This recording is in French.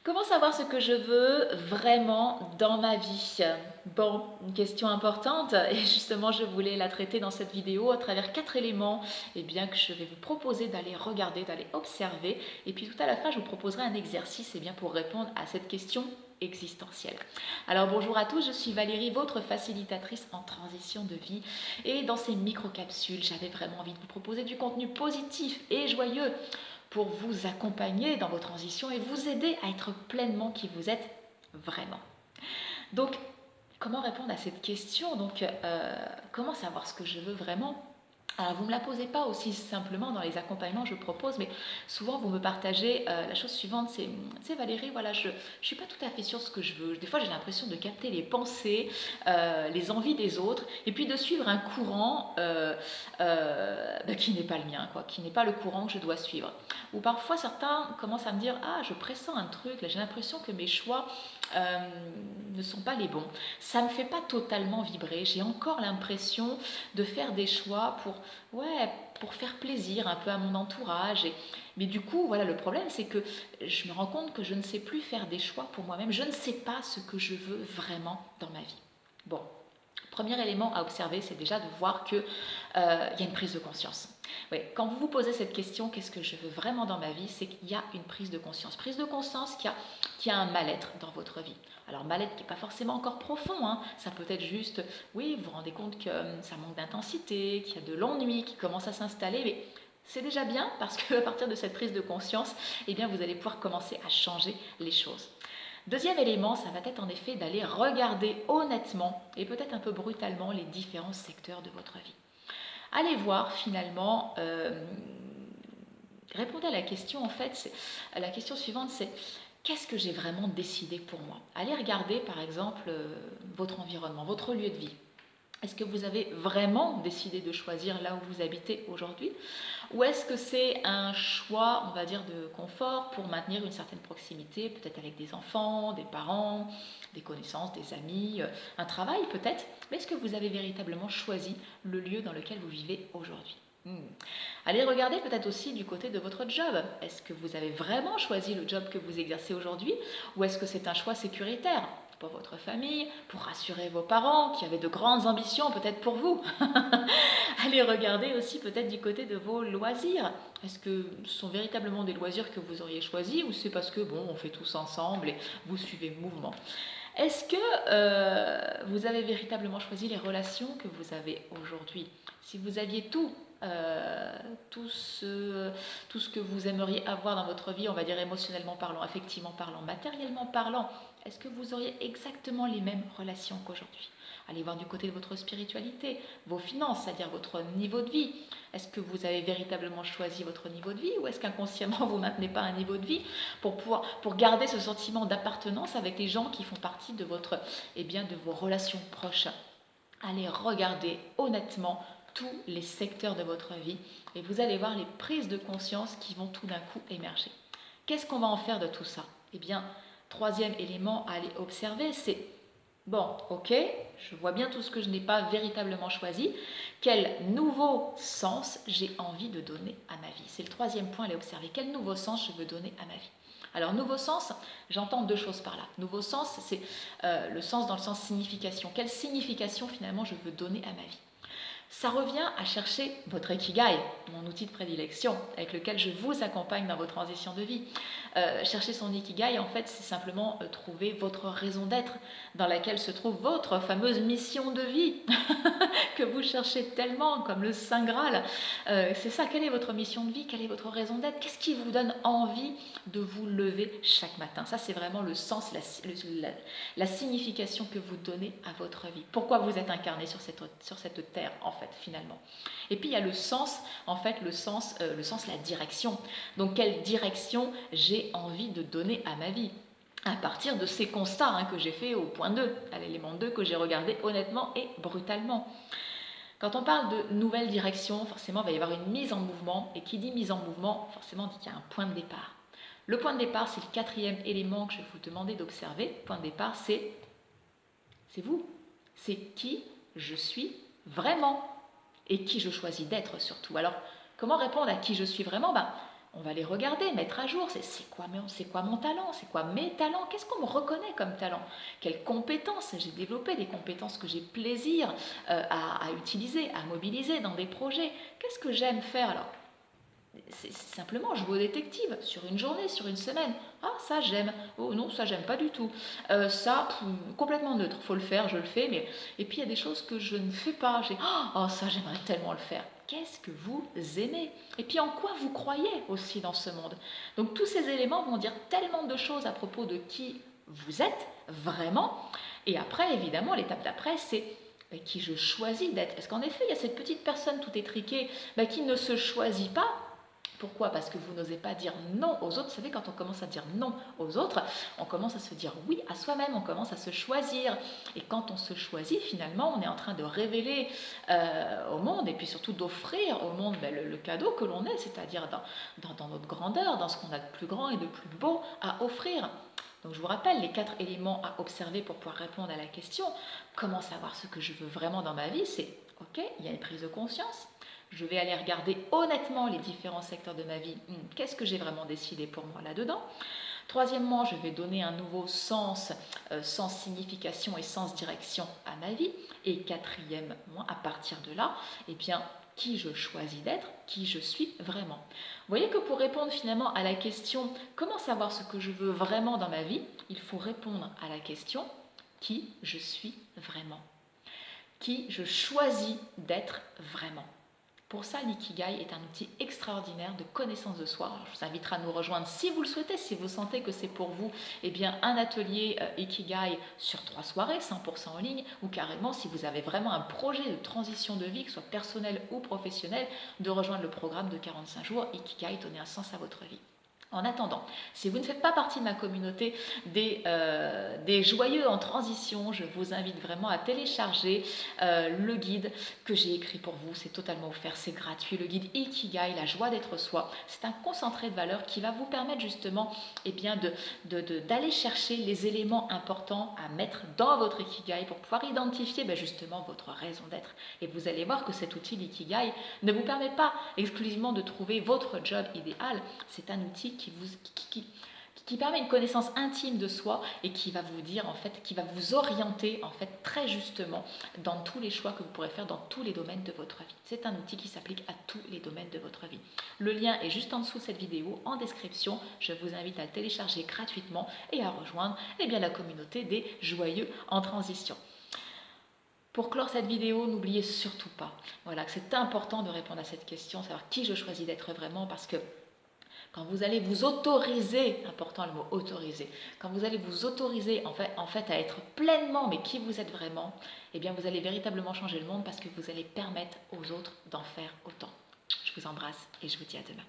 Comment savoir ce que je veux vraiment dans ma vie? Bon, une question importante et justement je voulais la traiter dans cette vidéo à travers 4 éléments que je vais vous proposer d'aller regarder, d'aller observer et puis tout à la fin je vous proposerai un exercice pour répondre à cette question existentielle. Alors bonjour à tous, je suis Valérie, votre facilitatrice en transition de vie et dans ces micro-capsules j'avais vraiment envie de vous proposer du contenu positif et joyeux pour vous accompagner dans vos transitions et vous aider à être pleinement qui vous êtes vraiment. Donc, comment répondre à cette question? Comment savoir ce que je veux vraiment? Alors, vous ne me la posez pas aussi simplement dans les accompagnements que je propose, mais souvent vous me partagez la chose suivante, c'est, tu sais Valérie, voilà, je ne suis pas tout à fait sûre de ce que je veux. Des fois j'ai l'impression de capter les pensées, les envies des autres, et puis de suivre un courant qui n'est pas le mien, quoi, qui n'est pas le courant que je dois suivre. Ou parfois certains commencent à me dire, ah je pressens un truc, là j'ai l'impression que mes choix ne sont pas les bons. Ça ne me fait pas totalement vibrer, j'ai encore l'impression de faire des choix pour faire plaisir un peu à mon entourage. Mais du coup, voilà, le problème, c'est que je me rends compte que je ne sais plus faire des choix pour moi-même. Je ne sais pas ce que je veux vraiment dans ma vie. Bon, premier élément à observer, c'est déjà de voir qu'il y a une prise de conscience. Oui, quand vous vous posez cette question, qu'est-ce que je veux vraiment dans ma vie, c'est qu'il y a une prise de conscience. Prise de conscience qu'il y a un mal-être dans votre vie. Alors mal-être qui n'est pas forcément encore profond, hein. Ça peut être juste, oui, vous vous rendez compte que ça manque d'intensité, qu'il y a de l'ennui qui commence à s'installer, mais c'est déjà bien parce qu'à partir de cette prise de conscience, vous allez pouvoir commencer à changer les choses. Deuxième élément, ça va être en effet d'aller regarder honnêtement et peut-être un peu brutalement les différents secteurs de votre vie. Allez voir finalement, répondez à la question la question suivante c'est qu'est-ce que j'ai vraiment décidé pour moi? Allez regarder par exemple votre environnement, votre lieu de vie. Est-ce que vous avez vraiment décidé de choisir là où vous habitez aujourd'hui? Ou est-ce que c'est un choix, on va dire, de confort pour maintenir une certaine proximité, peut-être avec des enfants, des parents, des connaissances, des amis, un travail peut-être? Mais est-ce que vous avez véritablement choisi le lieu dans lequel vous vivez aujourd'hui? Allez regarder peut-être aussi du côté de votre job. Est-ce que vous avez vraiment choisi le job que vous exercez aujourd'hui ou est-ce que c'est un choix sécuritaire pour votre famille, pour rassurer vos parents qui avaient de grandes ambitions peut-être pour vous? Allez regarder aussi peut-être du côté de vos loisirs. Est-ce que ce sont véritablement des loisirs que vous auriez choisis ou c'est parce que bon, on fait tous ensemble et vous suivez le mouvement? Est-ce que vous avez véritablement choisi les relations que vous avez aujourd'hui? Si vous aviez tout ce que vous aimeriez avoir dans votre vie, on va dire émotionnellement parlant, affectivement parlant, matériellement parlant, est-ce que vous auriez exactement les mêmes relations qu'aujourd'hui? Allez voir du côté de votre spiritualité, vos finances, c'est-à-dire votre niveau de vie. Est-ce que vous avez véritablement choisi votre niveau de vie ou est-ce qu'inconsciemment vous ne maintenez pas un niveau de vie pour garder ce sentiment d'appartenance avec les gens qui font partie de de vos relations proches? Allez regarder honnêtement tous les secteurs de votre vie et vous allez voir les prises de conscience qui vont tout d'un coup émerger. Qu'est-ce qu'on va en faire de tout ça? Troisième élément à aller observer, c'est bon, ok, je vois bien tout ce que je n'ai pas véritablement choisi. Quel nouveau sens j'ai envie de donner à ma vie? C'est le troisième point à aller observer. Quel nouveau sens je veux donner à ma vie? Alors, nouveau sens, j'entends deux choses par là. Nouveau sens, c'est le sens dans le sens signification. Quelle signification finalement je veux donner à ma vie? Ça revient à chercher votre ikigai, mon outil de prédilection, avec lequel je vous accompagne dans vos transitions de vie. Chercher son ikigai, en fait, c'est simplement trouver votre raison d'être, dans laquelle se trouve votre fameuse mission de vie, que vous cherchez tellement, comme le Saint Graal. C'est ça, quelle est votre mission de vie? Quelle est votre raison d'être? Qu'est-ce qui vous donne envie de vous lever chaque matin? Ça, c'est vraiment le sens, la signification que vous donnez à votre vie. Pourquoi vous êtes incarné sur cette terre, en fait, finalement. Et puis, il y a le sens, en fait, le sens, la direction. Donc, quelle direction j'ai envie de donner à ma vie? À partir de ces constats que j'ai fait au point 2, à l'élément 2 que j'ai regardé honnêtement et brutalement. Quand on parle de nouvelle direction, forcément, il va y avoir une mise en mouvement. Et qui dit mise en mouvement, forcément, dit qu'il y a un point de départ. Le point de départ, c'est le quatrième élément que je vais vous demander d'observer. Le point de départ, c'est vous. C'est qui je suis vraiment et qui je choisis d'être surtout. Alors, comment répondre à qui je suis vraiment? On va les regarder, mettre à jour. C'est quoi mon talent? C'est quoi mes talents? Qu'est-ce qu'on me reconnaît comme talent? Quelles compétences j'ai développées? Des compétences que j'ai plaisir à utiliser, à mobiliser dans des projets. Qu'est-ce que j'aime faire alors? C'est simplement jouer au détective sur une journée, sur une semaine. Ah, ça j'aime. Oh non, ça j'aime pas du tout. Complètement neutre. Faut le faire, je le fais. Mais et puis il y a des choses que je ne fais pas. Oh, ça j'aimerais tellement le faire. Qu'est-ce que vous aimez? Et puis en quoi vous croyez aussi dans ce monde? Donc tous ces éléments vont dire tellement de choses à propos de qui vous êtes vraiment. Et après, évidemment, l'étape d'après, c'est qui je choisis d'être. Parce qu'en effet, il y a cette petite personne tout étriquée qui ne se choisit pas. Pourquoi? Parce que vous n'osez pas dire non aux autres. Vous savez, quand on commence à dire non aux autres, on commence à se dire oui à soi-même, on commence à se choisir. Et quand on se choisit, finalement, on est en train de révéler au monde et puis surtout d'offrir au monde le cadeau que l'on est, c'est-à-dire dans notre grandeur, dans ce qu'on a de plus grand et de plus beau à offrir. Donc je vous rappelle les 4 éléments à observer pour pouvoir répondre à la question comment savoir ce que je veux vraiment dans ma vie? C'est ok, il y a une prise de conscience. Je vais aller regarder honnêtement les différents secteurs de ma vie. Qu'est-ce que j'ai vraiment décidé pour moi là-dedans? Troisièmement, je vais donner un nouveau sens, sens signification et sens direction à ma vie. Et quatrièmement, à partir de là, eh bien, qui je choisis d'être, qui je suis vraiment. Vous voyez que pour répondre finalement à la question comment savoir ce que je veux vraiment dans ma vie, il faut répondre à la question qui je suis vraiment, qui je choisis d'être vraiment. Pour ça, l'ikigai est un outil extraordinaire de connaissance de soi. Je vous inviterai à nous rejoindre si vous le souhaitez, si vous sentez que c'est pour vous un atelier ikigai sur 3 soirées, 100% en ligne, ou carrément si vous avez vraiment un projet de transition de vie, que ce soit personnel ou professionnel, de rejoindre le programme de 45 jours Ikigai, donner un sens à votre vie. En attendant, si vous ne faites pas partie de ma communauté des joyeux en transition, je vous invite vraiment à télécharger le guide que j'ai écrit pour vous. C'est totalement offert, c'est gratuit. Le guide Ikigai, la joie d'être soi. C'est un concentré de valeurs qui va vous permettre justement d'aller chercher les éléments importants à mettre dans votre Ikigai pour pouvoir identifier justement votre raison d'être. Et vous allez voir que cet outil l'Ikigai ne vous permet pas exclusivement de trouver votre job idéal. C'est un outil qui permet une connaissance intime de soi et qui va vous dire en fait, qui va vous orienter en fait très justement dans tous les choix que vous pourrez faire dans tous les domaines de votre vie. C'est un outil qui s'applique à tous les domaines de votre vie. Le lien est juste en dessous de cette vidéo en description. Je vous invite à le télécharger gratuitement et à rejoindre la communauté des joyeux en transition. Pour clore cette vidéo, n'oubliez surtout pas que c'est important de répondre à cette question, savoir qui je choisis d'être vraiment, parce que quand vous allez vous autoriser, important le mot autoriser, quand vous allez vous autoriser en fait à être pleinement mais qui vous êtes vraiment, vous allez véritablement changer le monde parce que vous allez permettre aux autres d'en faire autant. Je vous embrasse et je vous dis à demain.